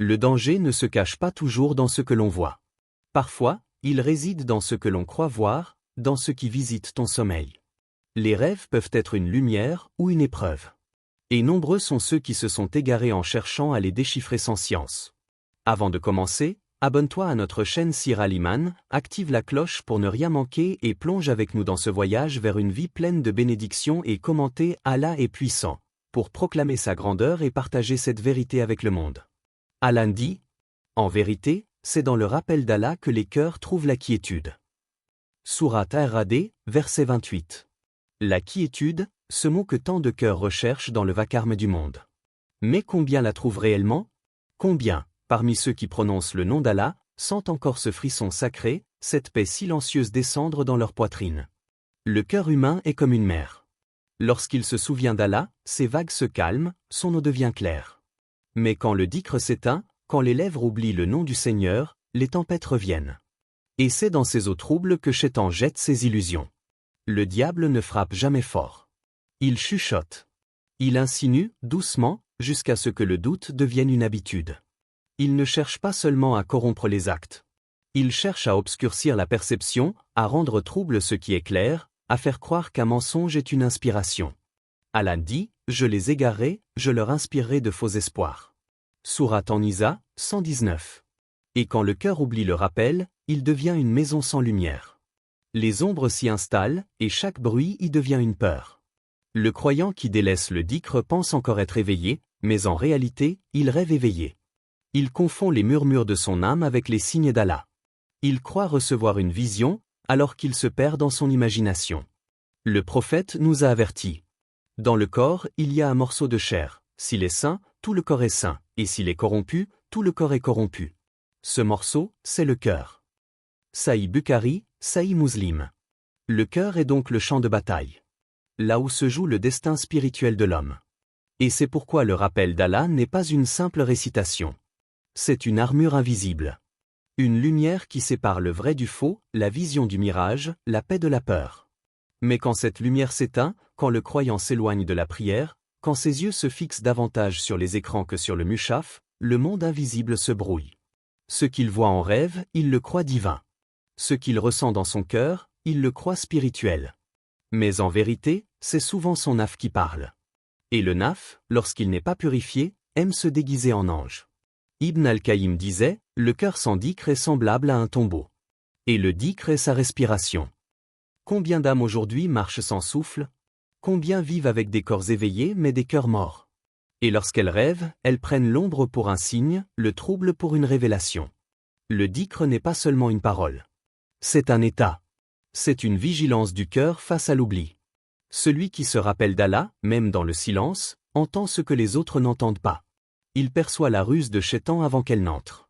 Le danger ne se cache pas toujours dans ce que l'on voit. Parfois, il réside dans ce que l'on croit voir, dans ce qui visite ton sommeil. Les rêves peuvent être une lumière ou une épreuve. Et nombreux sont ceux qui se sont égarés en cherchant à les déchiffrer sans science. Avant de commencer, abonne-toi à notre chaîne Sir Al-Iman, active la cloche pour ne rien manquer et plonge avec nous dans ce voyage vers une vie pleine de bénédictions et commentez Allah est puissant, pour proclamer sa grandeur et partager cette vérité avec le monde. Allah dit, en vérité, c'est dans le rappel d'Allah que les cœurs trouvent la quiétude. Sourate Ar-Ra'd, verset 28. La quiétude, ce mot que tant de cœurs recherchent dans le vacarme du monde. Mais combien la trouvent réellement? Combien, parmi ceux qui prononcent le nom d'Allah, sentent encore ce frisson sacré, cette paix silencieuse descendre dans leur poitrine? Le cœur humain est comme une mer. Lorsqu'il se souvient d'Allah, ses vagues se calment, son eau devient claire. Mais quand le dhikr s'éteint, quand les lèvres oublient le nom du Seigneur, les tempêtes reviennent. Et c'est dans ces eaux troubles que Shaitan jette ses illusions. Le diable ne frappe jamais fort. Il chuchote. Il insinue, doucement, jusqu'à ce que le doute devienne une habitude. Il ne cherche pas seulement à corrompre les actes. Il cherche à obscurcir la perception, à rendre trouble ce qui est clair, à faire croire qu'un mensonge est une inspiration. Allah dit, je les égarerai, je leur inspirerai de faux espoirs. Sourate An-Nisa, 119. Et quand le cœur oublie le rappel, il devient une maison sans lumière. Les ombres s'y installent, et chaque bruit y devient une peur. Le croyant qui délaisse le dhikr pense encore être éveillé, mais en réalité, il rêve éveillé. Il confond les murmures de son âme avec les signes d'Allah. Il croit recevoir une vision, alors qu'il se perd dans son imagination. Le prophète nous a avertis. Dans le corps, il y a un morceau de chair. S'il est sain, tout le corps est sain, et s'il est corrompu, tout le corps est corrompu. Ce morceau, c'est le cœur. Sahih Bukhari, Sahih Muslim. Le cœur est donc le champ de bataille. Là où se joue le destin spirituel de l'homme. Et c'est pourquoi le rappel d'Allah n'est pas une simple récitation. C'est une armure invisible. Une lumière qui sépare le vrai du faux, la vision du mirage, la paix de la peur. Mais quand cette lumière s'éteint, quand le croyant s'éloigne de la prière, quand ses yeux se fixent davantage sur les écrans que sur le mushaf, le monde invisible se brouille. Ce qu'il voit en rêve, il le croit divin. Ce qu'il ressent dans son cœur, il le croit spirituel. Mais en vérité, c'est souvent son naf qui parle. Et le naf, lorsqu'il n'est pas purifié, aime se déguiser en ange. Ibn al-Qayyim disait, le cœur sans dhikr est semblable à un tombeau. Et le dhikr est sa respiration. Combien d'âmes aujourd'hui marchent sans souffle? Combien vivent avec des corps éveillés mais des cœurs morts? Et lorsqu'elles rêvent, elles prennent l'ombre pour un signe, le trouble pour une révélation. Le dhikr n'est pas seulement une parole. C'est un état. C'est une vigilance du cœur face à l'oubli. Celui qui se rappelle d'Allah, même dans le silence, entend ce que les autres n'entendent pas. Il perçoit la ruse de Shaitan avant qu'elle n'entre.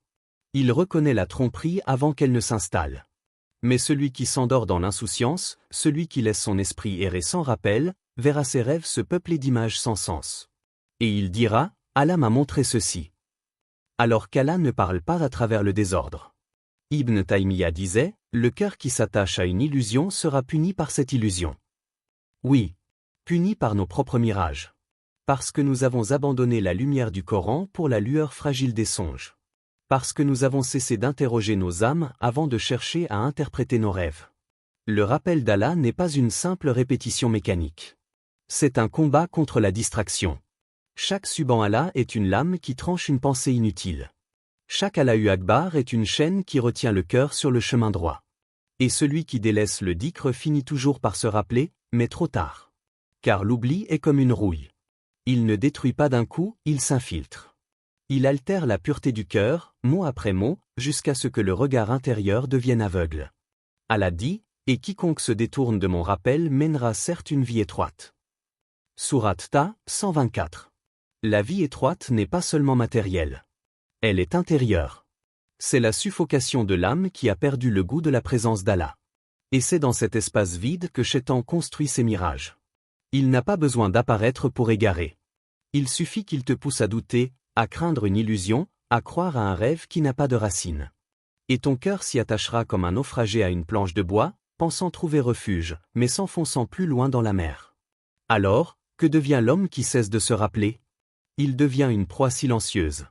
Il reconnaît la tromperie avant qu'elle ne s'installe. Mais celui qui s'endort dans l'insouciance, celui qui laisse son esprit errer sans rappel, verra ses rêves se peupler d'images sans sens. Et il dira, Allah m'a montré ceci. Alors qu'Allah ne parle pas à travers le désordre. Ibn Taymiyyah disait, le cœur qui s'attache à une illusion sera puni par cette illusion. Oui, puni par nos propres mirages. Parce que nous avons abandonné la lumière du Coran pour la lueur fragile des songes. Parce que nous avons cessé d'interroger nos âmes avant de chercher à interpréter nos rêves. Le rappel d'Allah n'est pas une simple répétition mécanique. C'est un combat contre la distraction. Chaque Subhanallah est une lame qui tranche une pensée inutile. Chaque Allahu Akbar est une chaîne qui retient le cœur sur le chemin droit. Et celui qui délaisse le dhikr finit toujours par se rappeler, mais trop tard. Car l'oubli est comme une rouille. Il ne détruit pas d'un coup, il s'infiltre. Il altère la pureté du cœur, mot après mot, jusqu'à ce que le regard intérieur devienne aveugle. Allah dit, et quiconque se détourne de mon rappel mènera certes une vie étroite. Sourate Ta, 124. La vie étroite n'est pas seulement matérielle. Elle est intérieure. C'est la suffocation de l'âme qui a perdu le goût de la présence d'Allah. Et c'est dans cet espace vide que Shaitan construit ses mirages. Il n'a pas besoin d'apparaître pour égarer. Il suffit qu'il te pousse à douter, à craindre une illusion, à croire à un rêve qui n'a pas de racines. Et ton cœur s'y attachera comme un naufragé à une planche de bois, pensant trouver refuge, mais s'enfonçant plus loin dans la mer. Alors, que devient l'homme qui cesse de se rappeler? Il devient une proie silencieuse.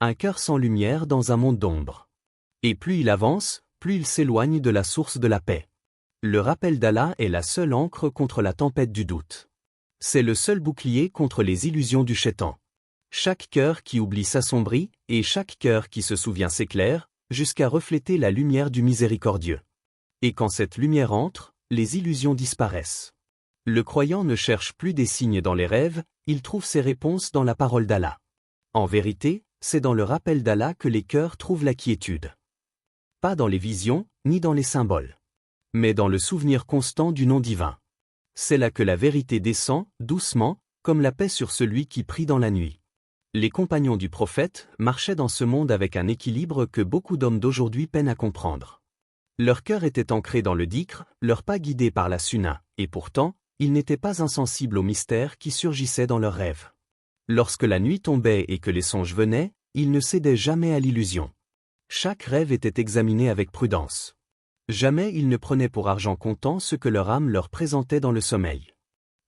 un cœur sans lumière dans un monde d'ombre. Et plus il avance, plus il s'éloigne de la source de la paix. Le rappel d'Allah est la seule ancre contre la tempête du doute. C'est le seul bouclier contre les illusions du Shaitan. Chaque cœur qui oublie s'assombrit, et chaque cœur qui se souvient s'éclaire, jusqu'à refléter la lumière du miséricordieux. Et quand cette lumière entre, les illusions disparaissent. Le croyant ne cherche plus des signes dans les rêves, il trouve ses réponses dans la parole d'Allah. En vérité, c'est dans le rappel d'Allah que les cœurs trouvent la quiétude. Pas dans les visions, ni dans les symboles. Mais dans le souvenir constant du nom divin. C'est là que la vérité descend, doucement, comme la paix sur celui qui prie dans la nuit. Les compagnons du prophète marchaient dans ce monde avec un équilibre que beaucoup d'hommes d'aujourd'hui peinent à comprendre. Leur cœur était ancré dans le dhikr, leurs pas guidés par la sunna, et pourtant, ils n'étaient pas insensibles aux mystères qui surgissaient dans leurs rêves. Lorsque la nuit tombait et que les songes venaient, ils ne cédaient jamais à l'illusion. Chaque rêve était examiné avec prudence. Jamais ils ne prenaient pour argent comptant ce que leur âme leur présentait dans le sommeil.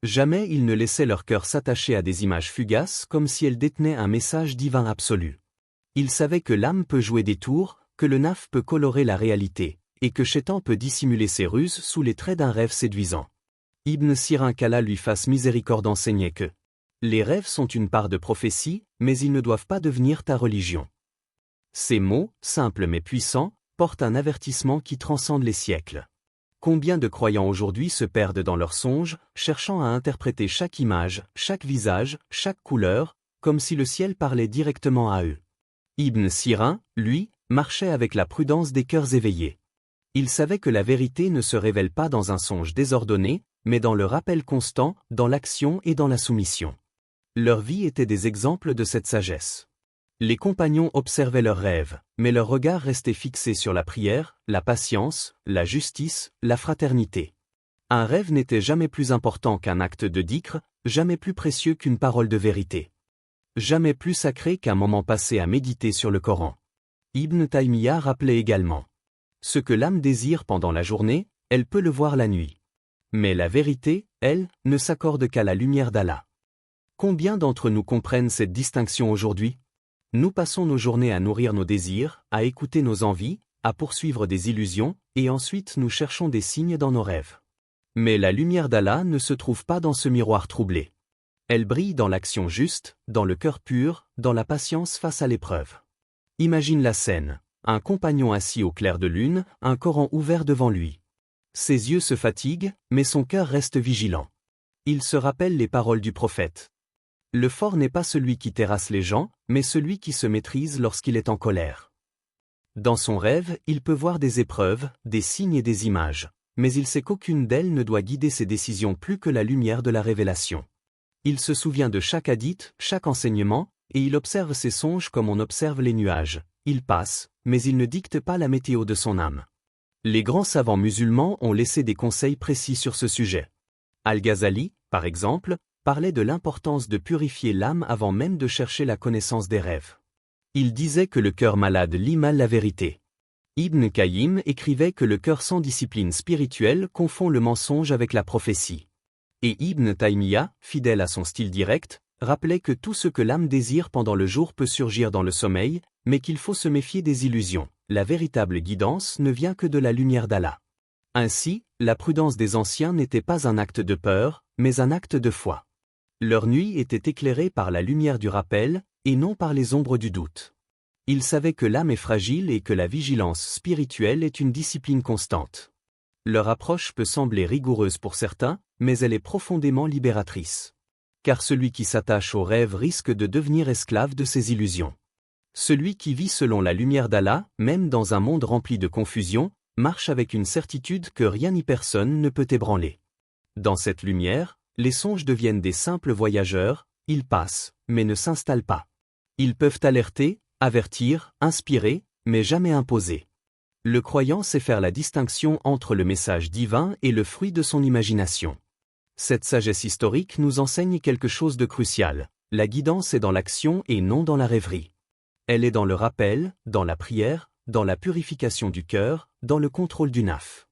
Jamais ils ne laissaient leur cœur s'attacher à des images fugaces comme si elles détenaient un message divin absolu. Ils savaient que l'âme peut jouer des tours, que le naf peut colorer la réalité, et que Shaitan peut dissimuler ses ruses sous les traits d'un rêve séduisant. Ibn Sirin qu'Allah lui fasse miséricorde enseignait que les rêves sont une part de prophétie, mais ils ne doivent pas devenir ta religion. Ces mots, simples mais puissants, portent un avertissement qui transcende les siècles. Combien de croyants aujourd'hui se perdent dans leurs songes, cherchant à interpréter chaque image, chaque visage, chaque couleur, comme si le ciel parlait directement à eux. Ibn Sirin, lui, marchait avec la prudence des cœurs éveillés. Il savait que la vérité ne se révèle pas dans un songe désordonné, mais dans le rappel constant, dans l'action et dans la soumission. Leur vie était des exemples de cette sagesse. Les compagnons observaient leurs rêves, mais leur regard restait fixé sur la prière, la patience, la justice, la fraternité. Un rêve n'était jamais plus important qu'un acte de dhikr, jamais plus précieux qu'une parole de vérité. Jamais plus sacré qu'un moment passé à méditer sur le Coran. Ibn Taymiyyah rappelait également. Ce que l'âme désire pendant la journée, elle peut le voir la nuit. Mais la vérité, elle, ne s'accorde qu'à la lumière d'Allah. Combien d'entre nous comprennent cette distinction aujourd'hui ? Nous passons nos journées à nourrir nos désirs, à écouter nos envies, à poursuivre des illusions, et ensuite nous cherchons des signes dans nos rêves. Mais la lumière d'Allah ne se trouve pas dans ce miroir troublé. Elle brille dans l'action juste, dans le cœur pur, dans la patience face à l'épreuve. Imagine la scène, un compagnon assis au clair de lune, un Coran ouvert devant lui. Ses yeux se fatiguent, mais son cœur reste vigilant. Il se rappelle les paroles du prophète. Le fort n'est pas celui qui terrasse les gens, mais celui qui se maîtrise lorsqu'il est en colère. Dans son rêve, il peut voir des épreuves, des signes et des images, mais il sait qu'aucune d'elles ne doit guider ses décisions plus que la lumière de la révélation. Il se souvient de chaque hadith, chaque enseignement, et il observe ses songes comme on observe les nuages. Il passe, mais il ne dicte pas la météo de son âme. Les grands savants musulmans ont laissé des conseils précis sur ce sujet. Al-Ghazali, par exemple, parlait de l'importance de purifier l'âme avant même de chercher la connaissance des rêves. Il disait que le cœur malade lit mal la vérité. Ibn Qayyim écrivait que le cœur sans discipline spirituelle confond le mensonge avec la prophétie. Et Ibn Taymiyyah, fidèle à son style direct, rappelait que tout ce que l'âme désire pendant le jour peut surgir dans le sommeil, mais qu'il faut se méfier des illusions. La véritable guidance ne vient que de la lumière d'Allah. Ainsi, la prudence des anciens n'était pas un acte de peur, mais un acte de foi. Leur nuit était éclairée par la lumière du rappel, et non par les ombres du doute. Ils savaient que l'âme est fragile et que la vigilance spirituelle est une discipline constante. Leur approche peut sembler rigoureuse pour certains, mais elle est profondément libératrice. Car celui qui s'attache au rêve risque de devenir esclave de ses illusions. Celui qui vit selon la lumière d'Allah, même dans un monde rempli de confusion, marche avec une certitude que rien ni personne ne peut ébranler. Dans cette lumière, les songes deviennent des simples voyageurs, ils passent, mais ne s'installent pas. Ils peuvent alerter, avertir, inspirer, mais jamais imposer. Le croyant sait faire la distinction entre le message divin et le fruit de son imagination. Cette sagesse historique nous enseigne quelque chose de crucial. La guidance est dans l'action et non dans la rêverie. Elle est dans le rappel, dans la prière, dans la purification du cœur, dans le contrôle du naf.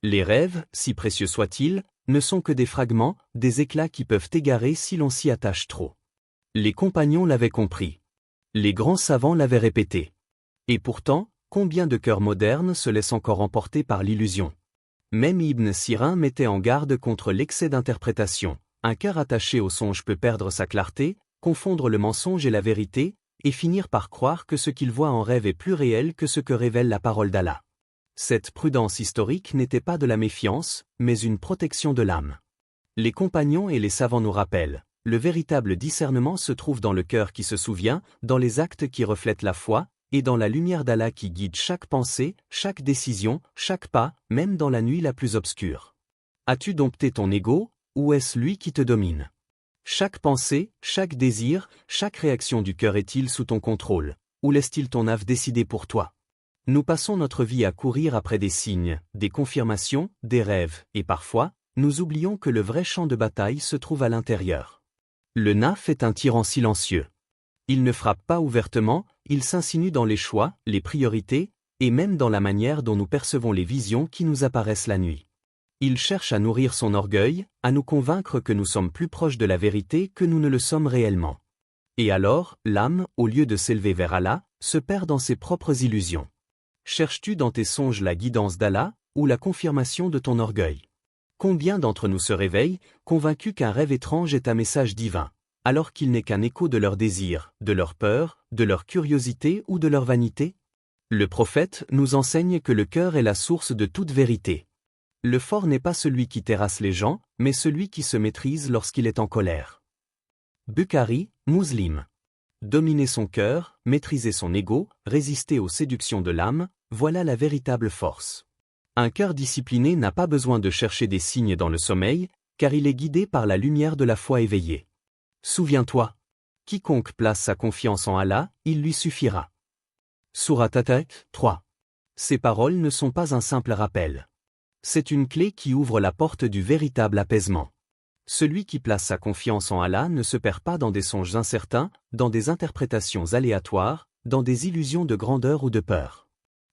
Les rêves, si précieux soient-ils, ne sont que des fragments, des éclats qui peuvent égarer si l'on s'y attache trop. Les compagnons l'avaient compris. Les grands savants l'avaient répété. Et pourtant, combien de cœurs modernes se laissent encore emporter par l'illusion? Même Ibn Sirin mettait en garde contre l'excès d'interprétation. Un cœur attaché au songe peut perdre sa clarté, confondre le mensonge et la vérité, et finir par croire que ce qu'il voit en rêve est plus réel que ce que révèle la parole d'Allah. Cette prudence historique n'était pas de la méfiance, mais une protection de l'âme. Les compagnons et les savants nous rappellent, le véritable discernement se trouve dans le cœur qui se souvient, dans les actes qui reflètent la foi, et dans la lumière d'Allah qui guide chaque pensée, chaque décision, chaque pas, même dans la nuit la plus obscure. As-tu dompté ton ego, ou est-ce lui qui te domine? Chaque pensée, chaque désir, chaque réaction du cœur est-il sous ton contrôle, ou laisse-t-il ton âme décider pour toi? Nous passons notre vie à courir après des signes, des confirmations, des rêves, et parfois, nous oublions que le vrai champ de bataille se trouve à l'intérieur. Le naf est un tyran silencieux. Il ne frappe pas ouvertement, il s'insinue dans les choix, les priorités, et même dans la manière dont nous percevons les visions qui nous apparaissent la nuit. Il cherche à nourrir son orgueil, à nous convaincre que nous sommes plus proches de la vérité que nous ne le sommes réellement. Et alors, l'âme, au lieu de s'élever vers Allah, se perd dans ses propres illusions. Cherches-tu dans tes songes la guidance d'Allah, ou la confirmation de ton orgueil? Combien d'entre nous se réveillent, convaincus qu'un rêve étrange est un message divin, alors qu'il n'est qu'un écho de leurs désirs, de leur peur, de leur curiosité ou de leur vanité? Le prophète nous enseigne que le cœur est la source de toute vérité. Le fort n'est pas celui qui terrasse les gens, mais celui qui se maîtrise lorsqu'il est en colère. Bukhari, Muslim. Dominer son cœur, maîtriser son ego, résister aux séductions de l'âme, voilà la véritable force. Un cœur discipliné n'a pas besoin de chercher des signes dans le sommeil, car il est guidé par la lumière de la foi éveillée. Souviens-toi, quiconque place sa confiance en Allah, il lui suffira. Sourate At-Tawbah 3. Ces paroles ne sont pas un simple rappel. C'est une clé qui ouvre la porte du véritable apaisement. Celui qui place sa confiance en Allah ne se perd pas dans des songes incertains, dans des interprétations aléatoires, dans des illusions de grandeur ou de peur.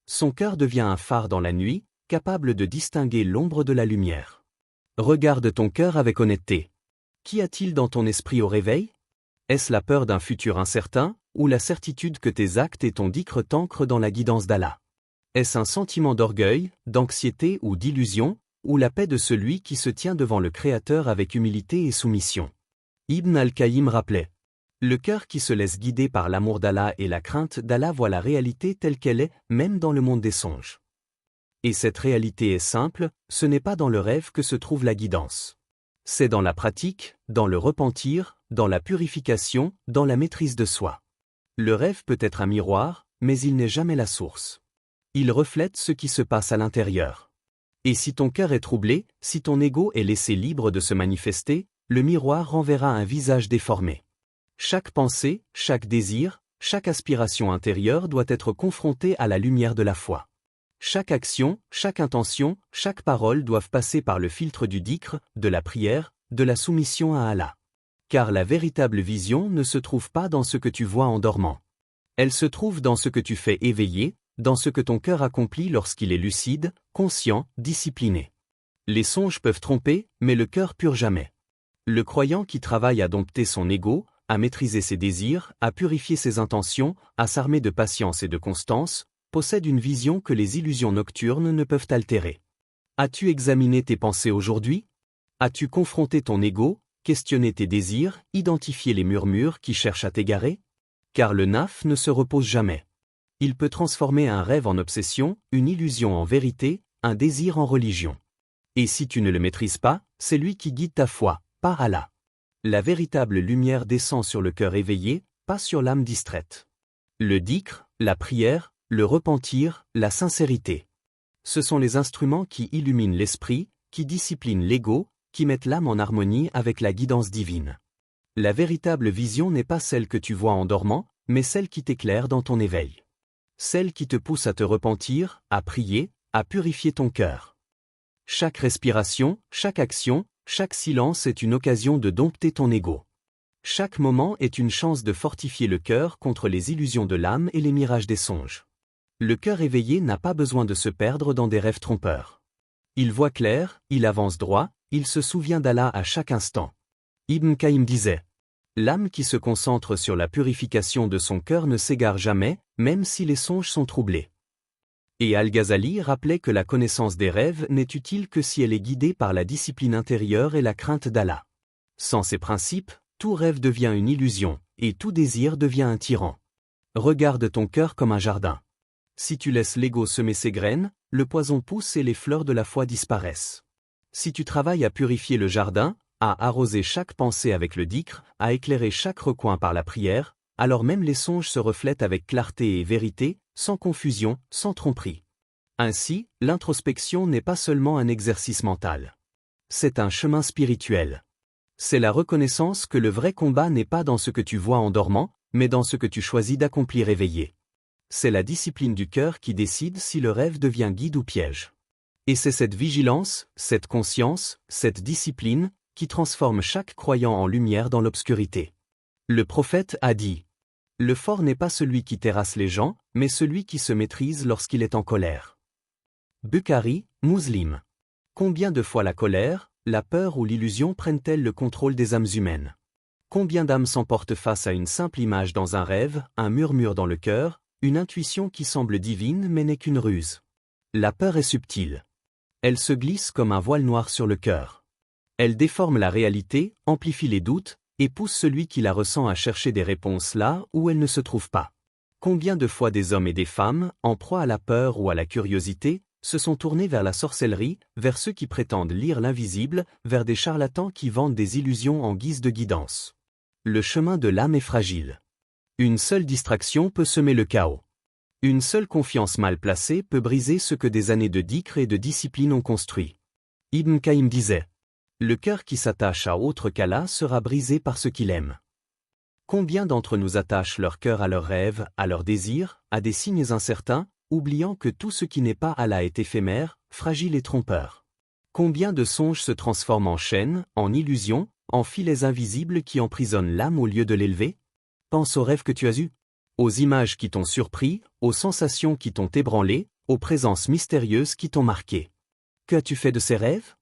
Son cœur devient un phare dans la nuit, capable de distinguer l'ombre de la lumière. Regarde ton cœur avec honnêteté. Qu'y a-t-il dans ton esprit au réveil? Est-ce la peur d'un futur incertain, ou la certitude que tes actes et ton dhikr t'ancrent dans la guidance d'Allah? Est-ce un sentiment d'orgueil, d'anxiété ou d'illusion, ou la paix de celui qui se tient devant le Créateur avec humilité et soumission? Ibn al-Qayyim rappelait: le cœur qui se laisse guider par l'amour d'Allah et la crainte d'Allah voit la réalité telle qu'elle est, même dans le monde des songes. Et cette réalité est simple, ce n'est pas dans le rêve que se trouve la guidance. C'est dans la pratique, dans le repentir, dans la purification, dans la maîtrise de soi. Le rêve peut être un miroir, mais il n'est jamais la source. Il reflète ce qui se passe à l'intérieur. Et si ton cœur est troublé, si ton ego est laissé libre de se manifester, le miroir renverra un visage déformé. Chaque pensée, chaque désir, chaque aspiration intérieure doit être confrontée à la lumière de la foi. Chaque action, chaque intention, chaque parole doivent passer par le filtre du dhikr, de la prière, de la soumission à Allah. Car la véritable vision ne se trouve pas dans ce que tu vois en dormant. Elle se trouve dans ce que tu fais éveillé, dans ce que ton cœur accomplit lorsqu'il est lucide, conscient, discipliné. Les songes peuvent tromper, mais le cœur pure jamais. Le croyant qui travaille à dompter son ego, à maîtriser ses désirs, à purifier ses intentions, à s'armer de patience et de constance, possède une vision que les illusions nocturnes ne peuvent altérer. As-tu examiné tes pensées aujourd'hui? As-tu confronté ton ego, questionné tes désirs, identifié les murmures qui cherchent à t'égarer? Car le naf ne se repose jamais. Il peut transformer un rêve en obsession, une illusion en vérité, un désir en religion. Et si tu ne le maîtrises pas, c'est lui qui guide ta foi, pas Allah. La véritable lumière descend sur le cœur éveillé, pas sur l'âme distraite. Le dhikr, la prière, le repentir, la sincérité. Ce sont les instruments qui illuminent l'esprit, qui disciplinent l'ego, qui mettent l'âme en harmonie avec la guidance divine. La véritable vision n'est pas celle que tu vois en dormant, mais celle qui t'éclaire dans ton éveil. Celle qui te pousse à te repentir, à prier, à purifier ton cœur. Chaque respiration, chaque action, chaque silence est une occasion de dompter ton ego. Chaque moment est une chance de fortifier le cœur contre les illusions de l'âme et les mirages des songes. Le cœur éveillé n'a pas besoin de se perdre dans des rêves trompeurs. Il voit clair, il avance droit, il se souvient d'Allah à chaque instant. Ibn Qayyim disait: L'âme qui se concentre sur la purification de son cœur ne s'égare jamais, même si les songes sont troublés. Et Al-Ghazali rappelait que la connaissance des rêves n'est utile que si elle est guidée par la discipline intérieure et la crainte d'Allah. Sans ces principes, tout rêve devient une illusion, et tout désir devient un tyran. Regarde ton cœur comme un jardin. Si tu laisses l'ego semer ses graines, le poison pousse et les fleurs de la foi disparaissent. Si tu travailles à purifier le jardin, à arroser chaque pensée avec le dhikr, à éclairer chaque recoin par la prière, alors même les songes se reflètent avec clarté et vérité, sans confusion, sans tromperie. Ainsi, l'introspection n'est pas seulement un exercice mental. C'est un chemin spirituel. C'est la reconnaissance que le vrai combat n'est pas dans ce que tu vois en dormant, mais dans ce que tu choisis d'accomplir éveillé. C'est la discipline du cœur qui décide si le rêve devient guide ou piège. Et c'est cette vigilance, cette conscience, cette discipline, qui transforme chaque croyant en lumière dans l'obscurité. Le prophète a dit : « Le fort n'est pas celui qui terrasse les gens, mais celui qui se maîtrise lorsqu'il est en colère. » Bukhari, Muslim. Combien de fois la colère, la peur ou l'illusion prennent-elles le contrôle des âmes humaines? Combien d'âmes s'emportent face à une simple image dans un rêve, un murmure dans le cœur, une intuition qui semble divine mais n'est qu'une ruse? La peur est subtile. Elle se glisse comme un voile noir sur le cœur. Elle déforme la réalité, amplifie les doutes, et pousse celui qui la ressent à chercher des réponses là où elles ne se trouvent pas. Combien de fois des hommes et des femmes, en proie à la peur ou à la curiosité, se sont tournés vers la sorcellerie, vers ceux qui prétendent lire l'invisible, vers des charlatans qui vendent des illusions en guise de guidance. Le chemin de l'âme est fragile. Une seule distraction peut semer le chaos. Une seule confiance mal placée peut briser ce que des années de dhikr et de discipline ont construit. Ibn Qayyim disait : « Le cœur qui s'attache à autre qu'Allah sera brisé par ce qu'il aime. » Combien d'entre nous attachent leur cœur à leurs rêves, à leurs désirs, à des signes incertains, oubliant que tout ce qui n'est pas Allah est éphémère, fragile et trompeur? Combien de songes se transforment en chaînes, en illusions, en filets invisibles qui emprisonnent l'âme au lieu de l'élever? Pense aux rêves que tu as eus, aux images qui t'ont surpris, aux sensations qui t'ont ébranlé, aux présences mystérieuses qui t'ont marqué. Qu'as-tu fait de ces rêves?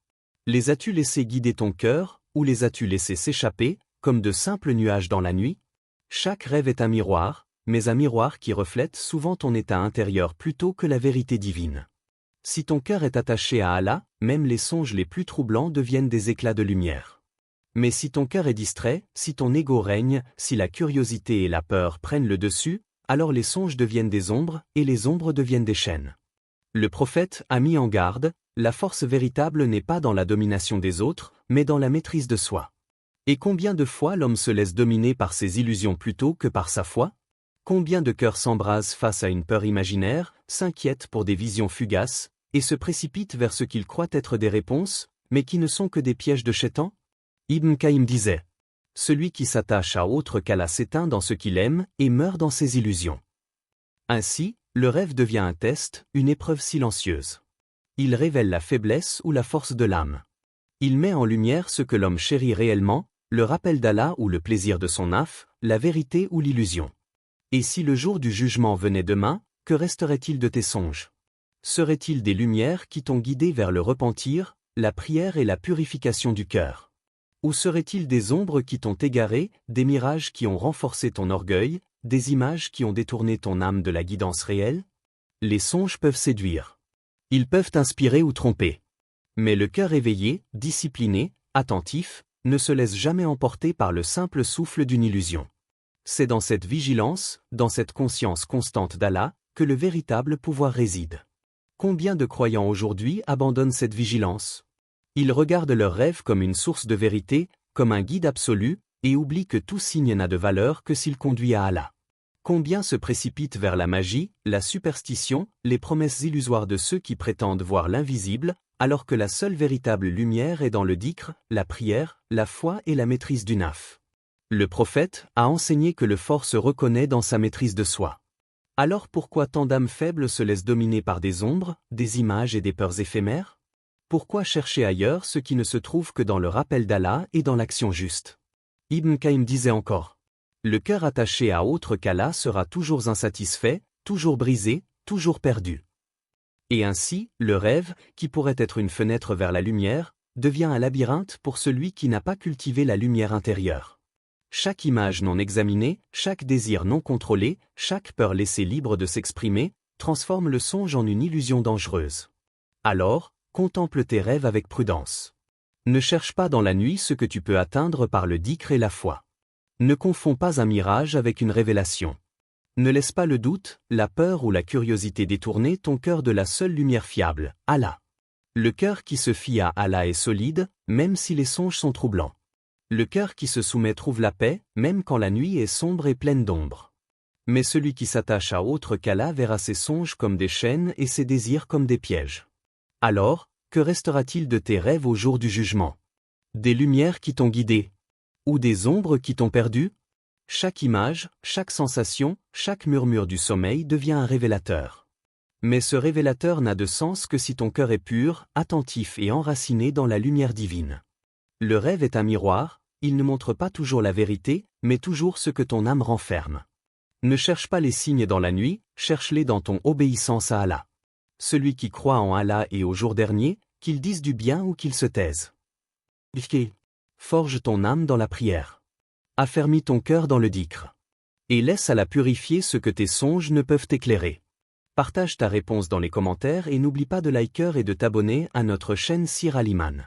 Les as-tu laissés guider ton cœur, ou les as-tu laissés s'échapper, comme de simples nuages dans la nuit? Chaque rêve est un miroir, mais un miroir qui reflète souvent ton état intérieur plutôt que la vérité divine. Si ton cœur est attaché à Allah, même les songes les plus troublants deviennent des éclats de lumière. Mais si ton cœur est distrait, si ton ego règne, si la curiosité et la peur prennent le dessus, alors les songes deviennent des ombres, et les ombres deviennent des chaînes. Le prophète a mis en garde, la force véritable n'est pas dans la domination des autres, mais dans la maîtrise de soi. Et combien de fois l'homme se laisse dominer par ses illusions plutôt que par sa foi? Combien de cœurs s'embrasent face à une peur imaginaire, s'inquiètent pour des visions fugaces, et se précipitent vers ce qu'ils croient être des réponses, mais qui ne sont que des pièges de Shaitan? Ibn Qayyim disait : « Celui qui s'attache à autre qu'Allah s'éteint dans ce qu'il aime et meurt dans ses illusions. » Ainsi, le rêve devient un test, une épreuve silencieuse. Il révèle la faiblesse ou la force de l'âme. Il met en lumière ce que l'homme chérit réellement, le rappel d'Allah ou le plaisir de son nafs, la vérité ou l'illusion. Et si le jour du jugement venait demain, que resterait-il de tes songes? Seraient-ils des lumières qui t'ont guidé vers le repentir, la prière et la purification du cœur? Ou seraient-ils des ombres qui t'ont égaré, des mirages qui ont renforcé ton orgueil, des images qui ont détourné ton âme de la guidance réelle? Les songes peuvent séduire. Ils peuvent inspirer ou tromper. Mais le cœur éveillé, discipliné, attentif, ne se laisse jamais emporter par le simple souffle d'une illusion. C'est dans cette vigilance, dans cette conscience constante d'Allah, que le véritable pouvoir réside. Combien de croyants aujourd'hui abandonnent cette vigilance? Ils regardent leurs rêves comme une source de vérité, comme un guide absolu, et oublient que tout signe n'a de valeur que s'il conduit à Allah. Combien se précipitent vers la magie, la superstition, les promesses illusoires de ceux qui prétendent voir l'invisible, alors que la seule véritable lumière est dans le dhikr, la prière, la foi et la maîtrise du nafs. Le prophète a enseigné que le fort se reconnaît dans sa maîtrise de soi. Alors pourquoi tant d'âmes faibles se laissent dominer par des ombres, des images et des peurs éphémères? Pourquoi chercher ailleurs ce qui ne se trouve que dans le rappel d'Allah et dans l'action juste? Ibn Qayyim disait encore : « Le cœur attaché à autre qu'Allah sera toujours insatisfait, toujours brisé, toujours perdu. » Et ainsi, le rêve, qui pourrait être une fenêtre vers la lumière, devient un labyrinthe pour celui qui n'a pas cultivé la lumière intérieure. Chaque image non examinée, chaque désir non contrôlé, chaque peur laissée libre de s'exprimer, transforme le songe en une illusion dangereuse. Alors, contemple tes rêves avec prudence. Ne cherche pas dans la nuit ce que tu peux atteindre par le dhikr et la foi. Ne confonds pas un mirage avec une révélation. Ne laisse pas le doute, la peur ou la curiosité détourner ton cœur de la seule lumière fiable, Allah. Le cœur qui se fie à Allah est solide, même si les songes sont troublants. Le cœur qui se soumet trouve la paix, même quand la nuit est sombre et pleine d'ombre. Mais celui qui s'attache à autre qu'Allah verra ses songes comme des chaînes et ses désirs comme des pièges. Alors, que restera-t-il de tes rêves au jour du jugement? Des lumières qui t'ont guidé? Ou des ombres qui t'ont perdu? Chaque image, chaque sensation, chaque murmure du sommeil devient un révélateur. Mais ce révélateur n'a de sens que si ton cœur est pur, attentif et enraciné dans la lumière divine. Le rêve est un miroir, il ne montre pas toujours la vérité, mais toujours ce que ton âme renferme. Ne cherche pas les signes dans la nuit, cherche-les dans ton obéissance à Allah. Celui qui croit en Allah et au jour dernier, qu'il dise du bien ou qu'il se taise. Forge ton âme dans la prière. Affermis ton cœur dans le dhikr. Et laisse Allah purifier ce que tes songes ne peuvent éclairer. Partage ta réponse dans les commentaires et n'oublie pas de liker et de t'abonner à notre chaîne Sir Al Iman.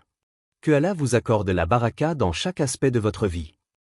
Que Allah vous accorde la baraka dans chaque aspect de votre vie.